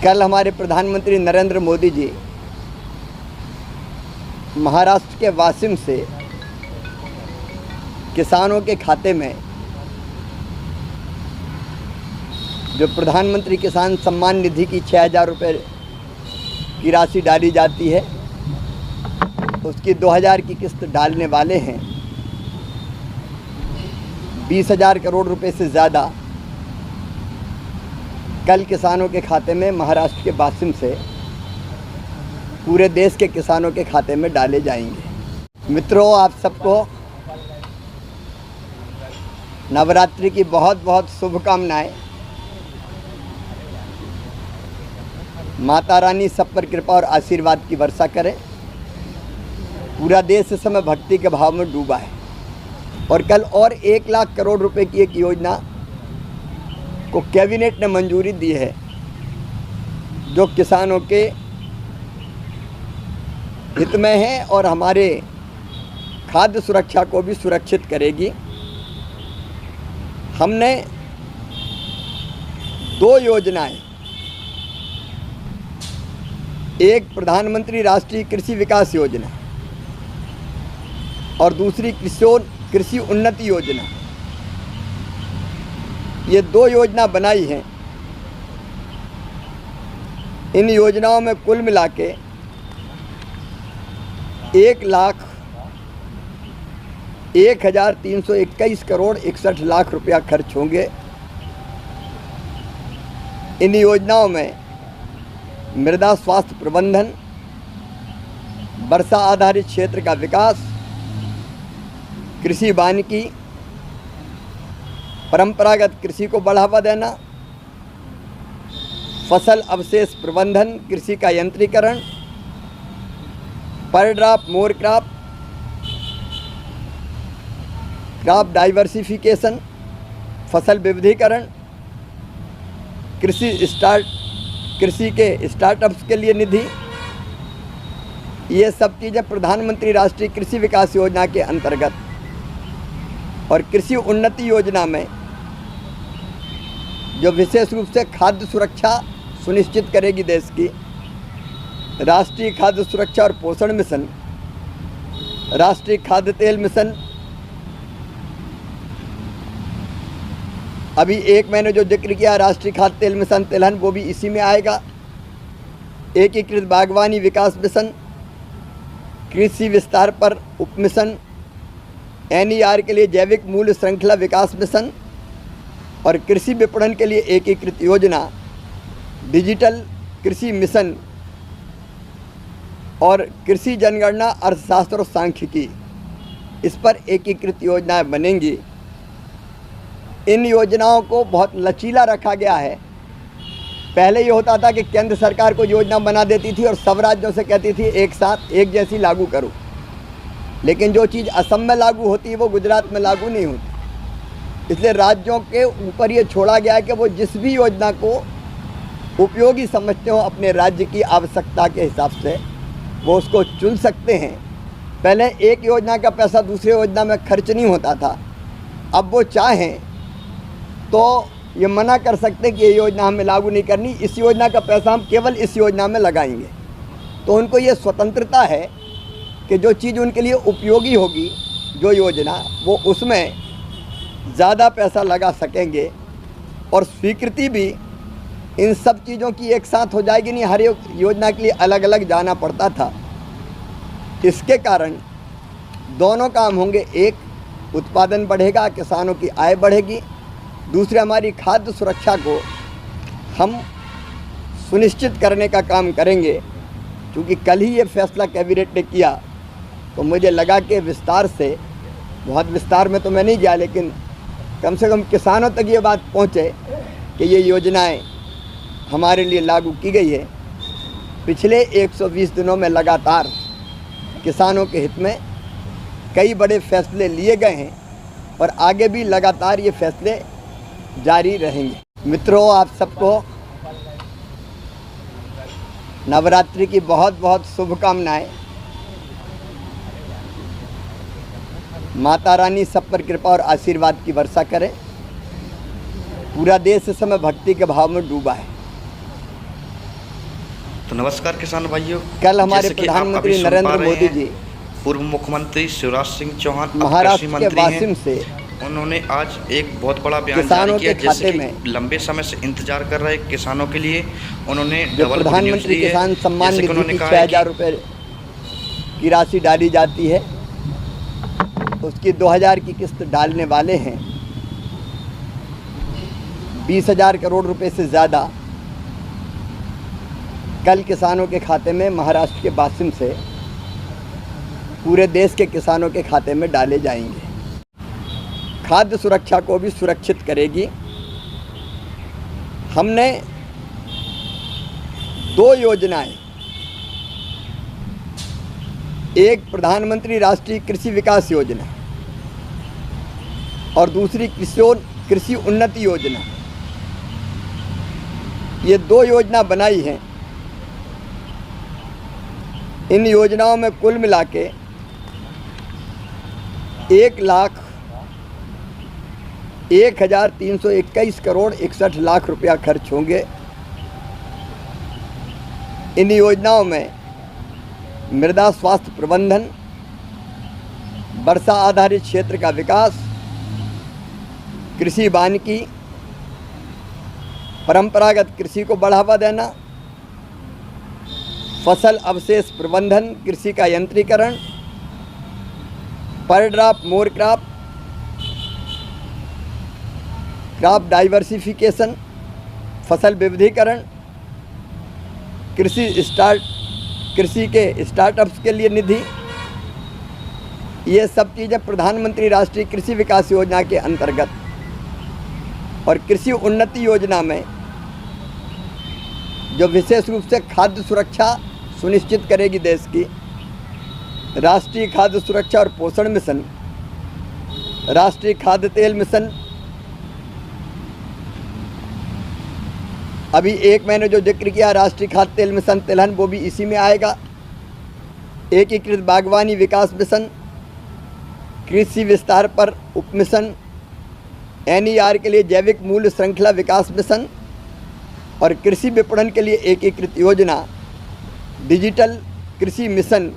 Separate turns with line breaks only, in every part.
कल हमारे प्रधानमंत्री नरेंद्र मोदी जी महाराष्ट्र के वाशिम से किसानों के खाते में जो प्रधानमंत्री किसान सम्मान निधि की 6,000 रुपये की राशि डाली जाती है, उसकी 2,000 की किस्त डालने वाले हैं। 20,000 करोड़ रुपए से ज़्यादा कल किसानों के खाते में महाराष्ट्र के वाशिम से पूरे देश के किसानों के खाते में डाले जाएंगे। मित्रों, आप सबको नवरात्रि की बहुत बहुत शुभकामनाएं। माता रानी सब पर कृपा और आशीर्वाद की वर्षा करे। पूरा देश इस समय भक्ति के भाव में डूबा है और कल और 1 लाख करोड़ रुपए की एक योजना को कैबिनेट ने मंजूरी दी है, जो किसानों के हित में है और हमारे खाद्य सुरक्षा को भी सुरक्षित करेगी। हमने 2 योजनाएं, एक प्रधानमंत्री राष्ट्रीय कृषि विकास योजना और दूसरी कृषि उन्नति योजना, ये 2 योजना बनाई हैं। इन योजनाओं में कुल मिला के 1,01,321 करोड़ 61 लाख रुपया खर्च होंगे। इन योजनाओं में मृदा स्वास्थ्य प्रबंधन, वर्षा आधारित क्षेत्र का विकास, कृषि वानिकी, परंपरागत कृषि को बढ़ावा देना, फसल अवशेष प्रबंधन, कृषि का यंत्रीकरण, पर ड्रॉप मोर क्रॉप डाइवर्सिफिकेशन, फसल विविधीकरण, कृषि के स्टार्टअप्स के लिए निधि, ये सब चीज़ें प्रधानमंत्री राष्ट्रीय कृषि विकास योजना के अंतर्गत और कृषि उन्नति योजना में जो विशेष रूप से खाद्य सुरक्षा सुनिश्चित करेगी देश की, राष्ट्रीय खाद्य सुरक्षा और पोषण मिशन, राष्ट्रीय खाद्य तेल मिशन, अभी एक मैंने जो जिक्र किया राष्ट्रीय खाद्य तेल मिशन तिलहन, वो भी इसी में आएगा। एकीकृत बागवानी विकास मिशन, कृषि विस्तार पर उप मिशन, NER के लिए जैविक मूल्य श्रृंखला विकास मिशन और कृषि विपणन के लिए एकीकृत योजना, डिजिटल कृषि मिशन और कृषि जनगणना, अर्थशास्त्र और सांख्यिकी, इस पर एकीकृत योजनाएं बनेंगी। इन योजनाओं को बहुत लचीला रखा गया है। पहले ये होता था कि केंद्र सरकार को योजना बना देती थी और सब राज्यों से कहती थी एक साथ एक जैसी लागू करो, लेकिन जो चीज़ असम में लागू होती है वो गुजरात में लागू नहीं होती। इसलिए राज्यों के ऊपर ये छोड़ा गया है कि वो जिस भी योजना को उपयोगी समझते हो अपने राज्य की आवश्यकता के हिसाब से वो उसको चुन सकते हैं। पहले एक योजना का पैसा दूसरी योजना में खर्च नहीं होता था, अब वो चाहें तो ये मना कर सकते हैं कि ये योजना हमें लागू नहीं करनी, इस योजना का पैसा हम केवल इस योजना में लगाएंगे। तो उनको ये स्वतंत्रता है कि जो चीज़ उनके लिए उपयोगी होगी, जो योजना, वो उसमें ज़्यादा पैसा लगा सकेंगे और स्वीकृति भी इन सब चीज़ों की एक साथ हो जाएगी। नहीं, हर एक योजना के लिए अलग अलग जाना पड़ता था। इसके कारण दोनों काम होंगे, एक उत्पादन बढ़ेगा, किसानों की आय बढ़ेगी, दूसरे हमारी खाद्य सुरक्षा को हम सुनिश्चित करने का काम करेंगे। क्योंकि कल ही ये फैसला कैबिनेट ने किया तो मुझे लगा कि विस्तार से, बहुत विस्तार में तो मैं नहीं गया, लेकिन कम से कम किसानों तक ये बात पहुँचे कि ये योजनाएं हमारे लिए लागू की गई है। पिछले 120 दिनों में लगातार किसानों के हित में कई बड़े फैसले लिए गए हैं और आगे भी लगातार ये फैसले जारी रहेंगे। मित्रों, आप सबको नवरात्रि की बहुत बहुत शुभकामनाएं। माता रानी सब पर कृपा और आशीर्वाद की वर्षा करे। पूरा देश इस समय भक्ति के भाव में डूबा है
तो नमस्कार किसान भाइयों।
कल हमारे
जैसे कि आप
प्रधानमंत्री
अभी सुन पा
नरेंद्र
रहे
मोदी
हैं,
जी
पूर्व मुख्यमंत्री शिवराज सिंह चौहान अब कृषि
महाराष्ट्र के
मंत्री
वासिम
हैं।
से
उन्होंने आज एक बहुत बड़ा बयान जारी
किसानों
किया,
के
जैसे
खाते
कि
में
लंबे समय से इंतजार कर रहे किसानों के लिए उन्होंने
जो
डबल गुड न्यूज़
प्रधानमंत्री
दी है।
किसान सम्मान
जैसे कि
निधि
उन्होंने
की
कहा
6,000
है
रुपये की राशि डाली जाती है, उसकी 2,000 की किस्त डालने वाले हैं। 20,000 करोड़ रुपए से ज़्यादा कल किसानों के खाते में महाराष्ट्र के वासिम से पूरे देश के किसानों के खाते में डाले जाएंगे। खाद्य सुरक्षा को भी सुरक्षित करेगी। हमने 2 योजनाएं, एक प्रधानमंत्री राष्ट्रीय कृषि विकास योजना और दूसरी कृषि उन्नति योजना, ये 2 योजना बनाई हैं। इन योजनाओं में कुल मिला के 1,01,321 करोड़ 61 लाख रुपया खर्च होंगे। इन योजनाओं में मृदा स्वास्थ्य प्रबंधन, वर्षा आधारित क्षेत्र का विकास, कृषि वानिकी, परंपरागत कृषि को बढ़ावा देना, फसल अवशेष प्रबंधन, कृषि का यंत्रीकरण, पर ड्रॉप मोर क्रॉप डाइवर्सिफिकेशन, फसल विविधीकरण, कृषि के स्टार्टअप्स के लिए निधि, ये सब चीज़ें प्रधानमंत्री राष्ट्रीय कृषि विकास योजना के अंतर्गत और कृषि उन्नति योजना में जो विशेष रूप से खाद्य सुरक्षा सुनिश्चित करेगी देश की, राष्ट्रीय खाद्य सुरक्षा और पोषण मिशन, राष्ट्रीय खाद्य तेल मिशन, अभी एक मैंने जो जिक्र किया राष्ट्रीय खाद्य तेल मिशन तिलहन, वो भी इसी में आएगा। एकीकृत बागवानी विकास मिशन, कृषि विस्तार पर उप मिशन, NER के लिए जैविक मूल्य श्रृंखला विकास मिशन और कृषि विपणन के लिए एकीकृत योजना, डिजिटल कृषि मिशन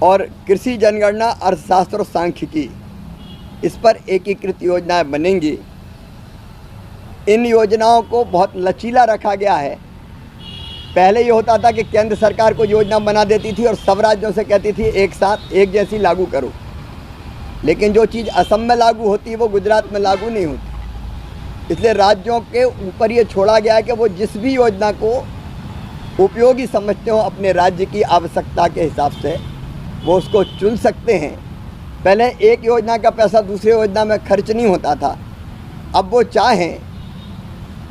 और कृषि जनगणना, अर्थशास्त्र और सांख्यिकी, इस पर एकीकृत योजनाएं बनेंगी। इन योजनाओं को बहुत लचीला रखा गया है। पहले ये होता था कि केंद्र सरकार को योजना बना देती थी और सब राज्यों से कहती थी एक साथ एक जैसी लागू करो, लेकिन जो चीज़ असम में लागू होती है वो गुजरात में लागू नहीं होती। इसलिए राज्यों के ऊपर ये छोड़ा गया है कि वो जिस भी योजना को उपयोगी समझते हो अपने राज्य की आवश्यकता के हिसाब से वो उसको चुन सकते हैं। पहले एक योजना का पैसा दूसरी योजना में खर्च नहीं होता था, अब वो चाहें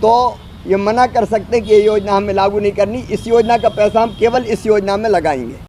तो ये मना कर सकते हैं कि ये योजना हमें लागू नहीं करनी, इस योजना का पैसा हम केवल इस योजना में लगाएंगे।